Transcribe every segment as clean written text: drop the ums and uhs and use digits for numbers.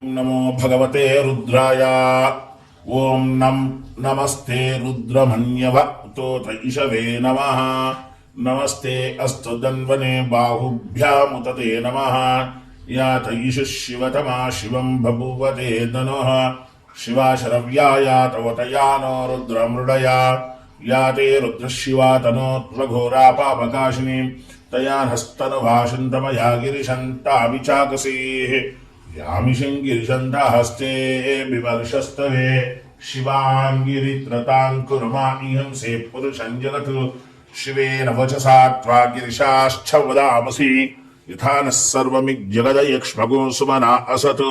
नमो भगवते रुद्राय। ओं नमस्ते रुद्रमन्यव तोत इषवे नमः। नमस्ते अस्तु दन्वने बाहुभ्यामुतते नमः। यात ईशु शिवतमा शिवं बभूवते धनुः। शिवा शरव्याया तवतया नो रुद्रमृडया। याते रुद्रशिवा तनोत्वघोरा पापकाशिनी। तया हस्तनुभाषन्तमया गिरिशन्ताभिचाकसीः। यामिषङ्गिरिशन्ता हस्ते बिवर्षस्तवे। शिवाङ्गिरित्रताङ्कुरमानिहंसे पुरुषं जगत्। शिवेन वचसा त्वा गिरिशाश्च वदामसि। यथा नः सर्वमिज्जगदयक्ष्मगो सुमना असत्।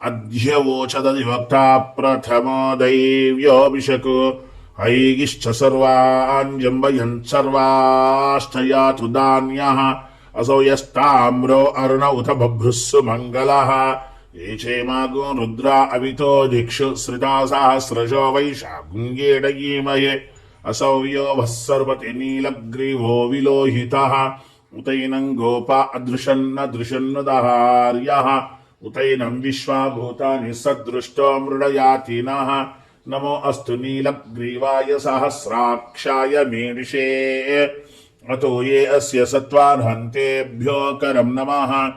अध्यवोचदधिवक्ता प्रथमो दैव्योऽभिषक्। ऐगिश्च सर्वाञ्जम्बयन् सर्वाश्च यातु दान्यः। असौ यस्ताम्रो अर्ण उत बभ्रुस्सु मङ्गलः। ये चेमागो रुद्रा अवितो दिक्षु श्रिता सहस्रशो वैशाखुङ्गेडयीमहे। असौ यो वः सर्वते नीलग्रीवो विलोहितः। उतैनं गोपा अदृशन्नदृशन्नदहार्यः। उतैनं विश्वाभूतानि सदृष्टो मृडयाति नः। नमो अस्तु नीलग्रीवाय सहस्राक्षाय मेडिषे। अतो ये अस्य सत्त्वार्हन्तेभ्यो करं नमः।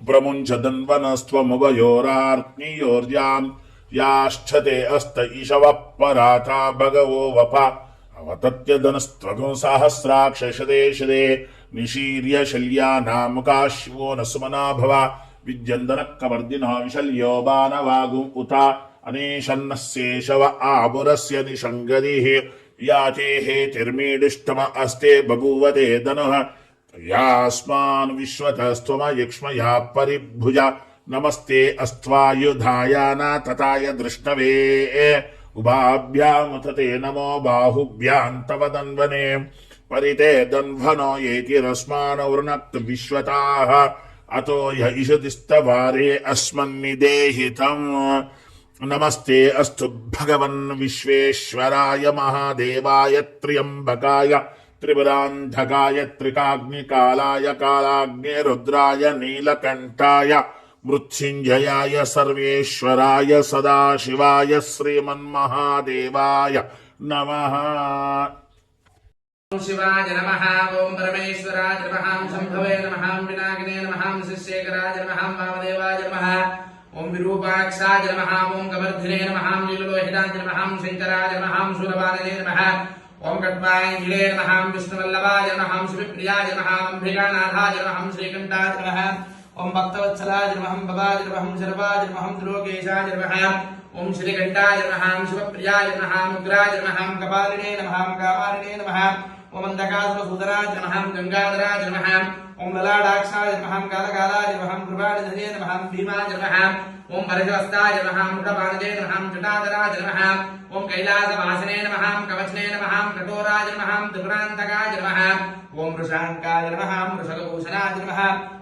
प्रमुञ्चदन्वनस्त्वमुभयोरार्त्नीयोर्यां। याश्चते अस्त ईशवः पराता भगवो वपा। अवतत्यदनस्त्वगो सहस्राक्षशदे शदे। निशीर्य शल्यानामुकाशिवो न सुमना भव। विद्यन्दनकवर्दिनः विशल्यो बाणवागुम् उता। अनेशन्नः शेषव आमुरस्य निषङ्गदिः। याते हेतिर्मीडिष्टम अस्ते बभूवते धनुः। यास्मान् विश्वतस्त्वमयक्ष्मया परिभुजा। नमस्ते अस्त्वायुधायान तताय दृष्णवे। उभाभ्यामुतते नमो बाहुभ्यां तव दन्वने। परिते दन्वनो येतिरस्मान् वृणक्तु विश्वताः। अतो य इषदिस्तवारे अस्मन्निदेहितम्। नमस्ते अस्तु भगवन् विश्वेश्वराय महादेवाय त्र्यम्बकाय त्रिपुरान्धकाय त्रिकाग्निकालाय कालाग्ने रुद्राय नीलकण्ठाय मृत्युञ्जयाय सर्वेश्वराय सदाशिवाय श्रीमन्महादेवाय नमः। शिवाय नमः। ओं परमेश्वराय नमः। शम्भवे नमः। विनायकने नमः। शिवशेखराय नमः। वामदेवाय नमः। ओं विरूपाक्षाय नमः। ओं कवर्धिने नमः। नीललोहिताय नमः। शंकराय नमः। शूलपाणये नमः। ओं कट्वाङ्गिले नमः। विष्णुवल्लभाय नमः। शिवप्रियाय नमः। अम्बिकानाथाय नमः। श्रीकण्ठाय नमः। ओं भक्तवत्सलाय नमः। भवाय नमः। शर्वाय नमः। त्रिलोकेशाय नमः। ओं श्रीकण्ठाय नमः। शिवप्रियाय नमः। उग्राय नमः। कपालिने नमः। कामालिने नमः। ओं अन्धकासुरसूदराय नमः। गंगाधराय नमः। ओं ललाटाक्षाय नमः। कालकालाय नमः। कृपानिधये नमः। भीमाय नमः। ओं परशवस्ताय नमः। मृगपाणये नमः। जटाधराय नमः। ओं कैलासवासिने नमः। कवचने नमः। कठोराय नमः। त्रिपुरान्तकाय नमः। ओं वृषाङ्काय नमः। वृषभभूषणाय नमः।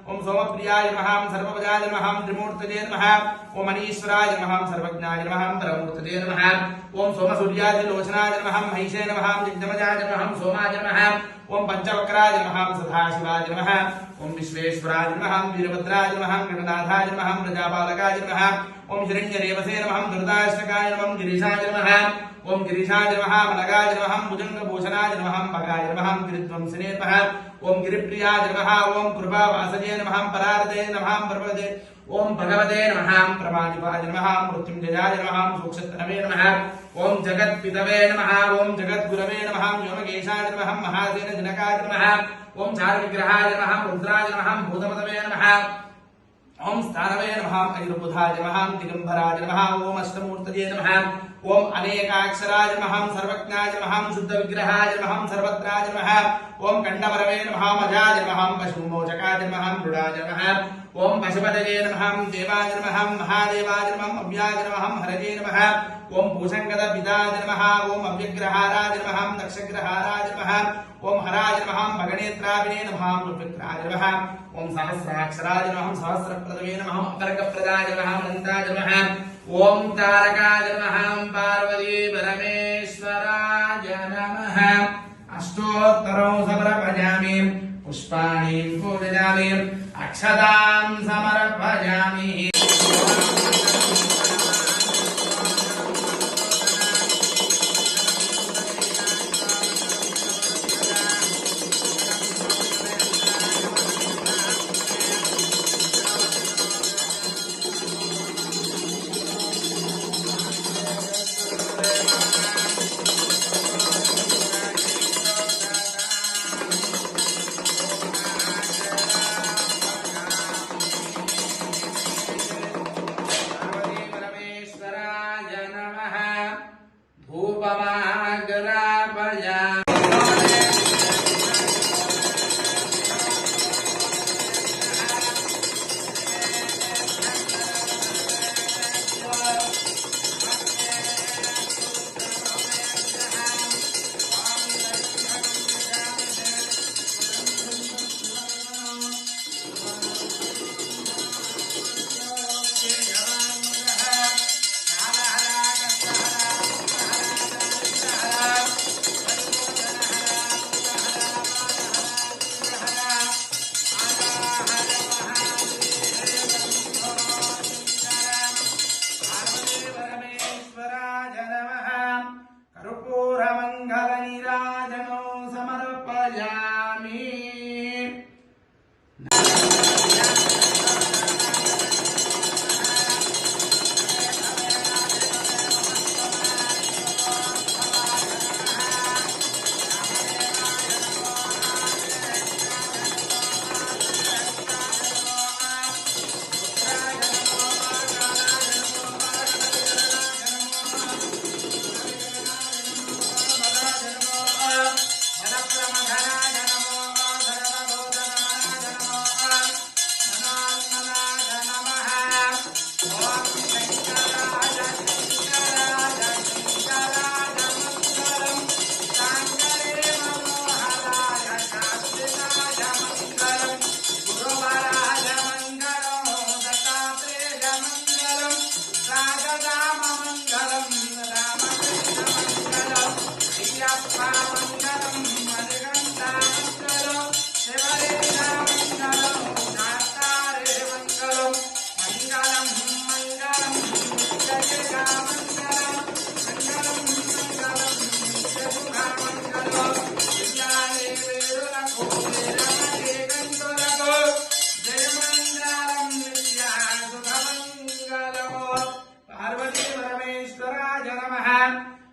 ओं सोमप्रियाय नमः। सर्वभुजाय नमः। त्रिमूर्तये नमः। ओं अनीश्वराय नमः। सर्वज्ञाय नमः। परमूर्तये नमः। ओं सोमसूर्यादिलोचनाय नमः। महिषे नमः। जगदमजाय नमः। सोमाय नमः। ओं पंचवक्राय नमः। सदाशिवाय नमः। ओं विश्वेश्वराय नमः। वीरभद्राय नमः। गणनाथाय नमः। प्रजापालकाय नमः। ओं हिरण्यरेवसे नमः। दुर्दाष्टकाय नमः। गिरीशाय नमः। ओं गिरीशाय नमः। मनगाय नमः। भुजङ्गभूषणाय नमः। भगाय नमः। गिरिध्वंसिने नमः। ओं गिरिप्रियाय नमः। ओं कृपावासजे नमः। परारते नमः। पर्वते ओं भगवते नमः। प्रमादिपाय नमः। मृत्युञ्जयाय नमः। सूक्षत्रवे नमः। ओं जगत्पितवे नमः। ओं जगद्गुरवे नमः। व्योमकेशाय नमः। महासेन जनकाय नमः। ओं चारुविग्रहाय नमः। रुद्राय नमः। भूतपतवे नमः। ओं स्थानवे नमः। ऐरुबुधाय नमः। दिगंबराय नमः। ओं अष्टमूर्तये नमः। ओं अनेकाक्षराय नमः। सर्वज्ञाय नमः। शुद्धविग्रहाय नमः। सर्वत्राय नमः। ओं कंडमरवे नमः। मजाय नमः। पशुमोचकाय नमः। मृडाय नमः। ओं पशुपतये नमः। देवाय नमः। महादेवाय नमः। अव्याय नमः। हरये नमः। ओं पूषङ्गदपिताय नमः। ओं अव्यग्रहाराय नमः। दक्षग्रहाराय नमः। ओं हराय नमः। भगनेत्राविने नमः। विक्राय नमः। ओं सहस्राक्षराय नमः। सहस्रप्रदवे नमः। अपर्कप्रदाय नमः। अनन्ताय नमः। ओं तारकाय नमः। पार्वती परमेश्वराय नमः। अष्टोत्तरं समर्पयामि। पुष्पाणि पूजयामि। अक्षतां समर्पयामि।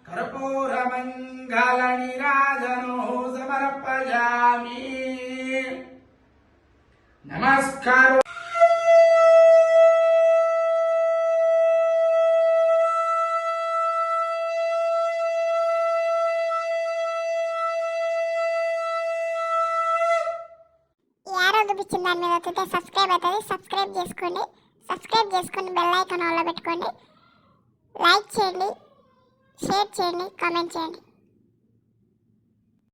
कर्पूरमङ्गलनीराजनो समर्पयामि नमस्कारो చూపించిన దాని మీద అయితే సబ్స్క్రైబ్ అవుతుంది. సబ్స్క్రైబ్ చేసుకొని బెల్ ఐకాన్ ఆన్లో పెట్టుకోండి. లైక్ చేయండి, షేర్ చేయండి, కామెంట్ చేయండి.